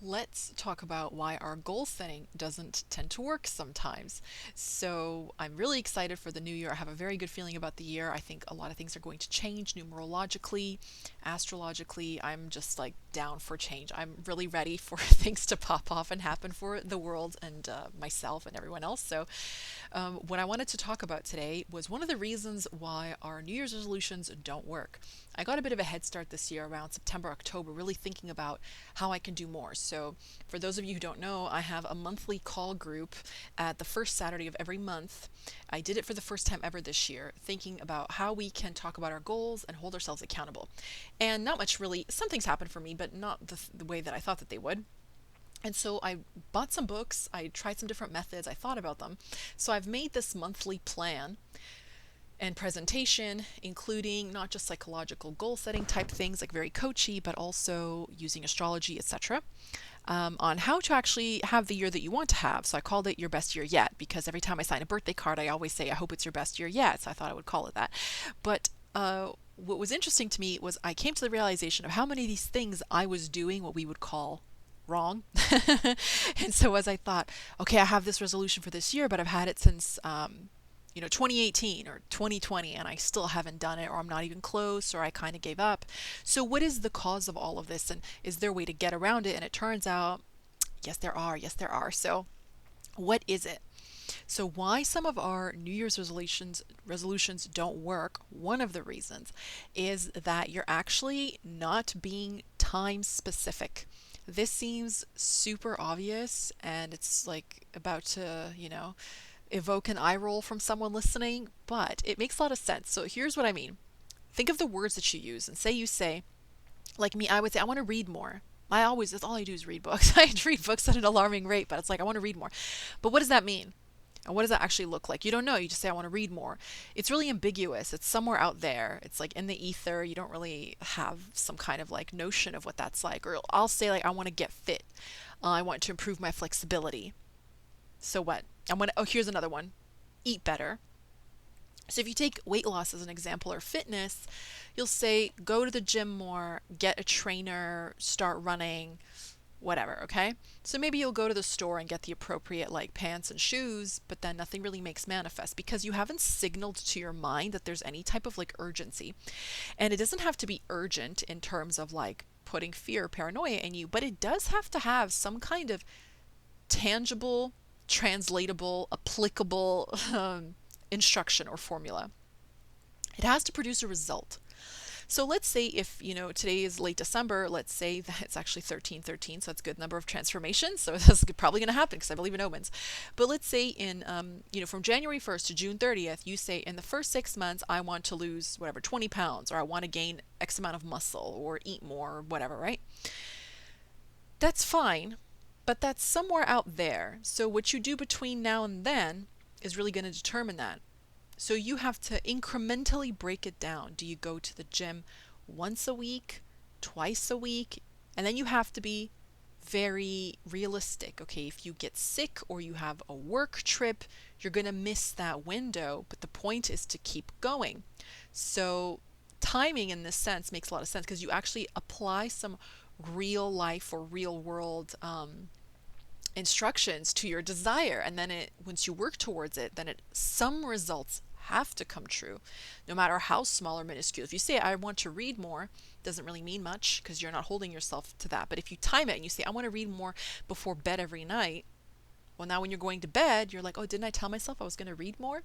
let's talk about why our goal setting doesn't tend to work sometimes. So, I'm really excited for the new year. I have a very good feeling about the year. I think a lot of things are going to change numerologically, astrologically. I'm just like down for change. I'm really ready for things to pop off and happen for the world and myself and everyone else. So, what I wanted to talk about today was one of the reasons why our New Year's resolutions don't work. I got a bit of a head start this year around September, October, really thinking about how I can do more. So, for those of you who don't know, I have a monthly call group at the first Saturday of every month. I did it for the first time ever this year, thinking about how we can talk about our goals and hold ourselves accountable. And not much really, some things happened for me, but not the way that I thought that they would. And so I bought some books, I tried some different methods, I thought about them. So I've made this monthly plan and presentation, including not just psychological goal setting type things like very coachy, but also using astrology, etc., on how to actually have the year that you want to have. So I called it Your Best Year Yet because every time I sign a birthday card, I always say, I hope it's your best year yet. So I thought I would call it that. But what was interesting to me was I came to the realization of how many of these things I was doing what we would call wrong. And so as I thought, okay, I have this resolution for this year, but I've had it since 2018 or 2020, and I still haven't done it, or I'm not even close, or I kind of gave up. So what is the cause of all of this, and is there a way to get around it? And it turns out, yes, there are. Yes, there are. So what is it? So why some of our New Year's resolutions don't work, one of the reasons is that you're actually not being time specific. This seems super obvious and it's like about to, evoke an eye roll from someone listening, but it makes a lot of sense. So here's what I mean. Think of the words that you use and say you say, like me, I would say, I want to read more. That's all I do is read books. I read books at an alarming rate, but it's like, I want to read more. But what does that mean? And what does that actually look like? You don't know. You just say, I want to read more. It's really ambiguous. It's somewhere out there. It's like in the ether. You don't really have some kind of like notion of what that's like. Or I'll say, like, I want to get fit. I want to improve my flexibility. So what? Here's another one. Eat better. So if you take weight loss as an example or fitness, you'll say, go to the gym more, get a trainer, start running, whatever, okay? So maybe you'll go to the store and get the appropriate like pants and shoes, but then nothing really makes manifest because you haven't signaled to your mind that there's any type of like urgency. And it doesn't have to be urgent in terms of like putting fear, paranoia in you, but it does have to have some kind of tangible, translatable, applicable instruction or formula. It has to produce a result. So let's say if, today is late December, let's say that it's actually 1313, so that's a good number of transformations. So that's probably going to happen because I believe in omens. But let's say from January 1st to June 30th, you say in the first 6 months, I want to lose whatever, 20 pounds, or I want to gain X amount of muscle or eat more or whatever, right? That's fine, but that's somewhere out there. So what you do between now and then is really going to determine that. So you have to incrementally break it down. Do you go to the gym once a week, twice a week? And then you have to be very realistic. Okay, if you get sick or you have a work trip, you're going to miss that window, but the point is to keep going. So timing in this sense makes a lot of sense because you actually apply some real life or real world instructions to your desire, and then once you work towards it, then some results have to come true, no matter how small or minuscule. If you say I want to read more, doesn't really mean much because you're not holding yourself to that. But if you time it and you say I want to read more before bed every night, well, now when you're going to bed, you're like, oh, didn't I tell myself I was going to read more?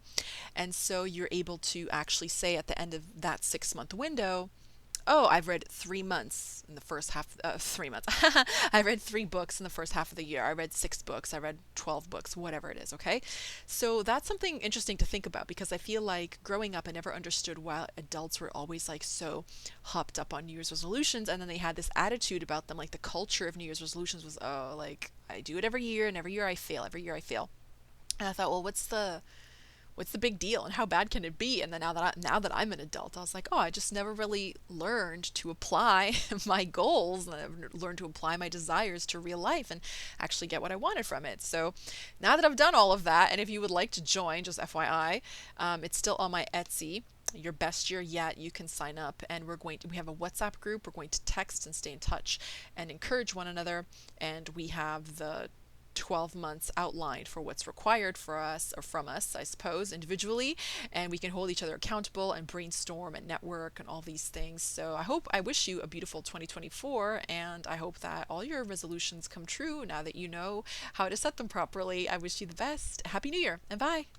And so you're able to actually say at the end of that 6 month window, oh, I've read 3 months in the first half, 3 months. I read 3 books in the first half of the year. I read 6 books. I read 12 books, whatever it is, okay? So that's something interesting to think about because I feel like growing up, I never understood why adults were always like so hopped up on New Year's resolutions. And then they had this attitude about them, like the culture of New Year's resolutions was, oh, like I do it every year and every year I fail, every year I fail. And I thought, well, what's the big deal and how bad can it be? And then now that I'm an adult, I was like, oh, I just never really learned to apply my goals, and I've learned to apply my desires to real life and actually get what I wanted from it. So now that I've done all of that, and if you would like to join, just FYI, it's still on my Etsy, your best year yet. You can sign up, and we have a WhatsApp group. We're going to text and stay in touch and encourage one another, and we have the 12 months outlined for what's required for us, or from us, I suppose, individually, and we can hold each other accountable and brainstorm and network and all these things. So I wish you a beautiful 2024, and I hope that all your resolutions come true now that you know how to set them properly. I wish you the best. Happy New Year, and bye.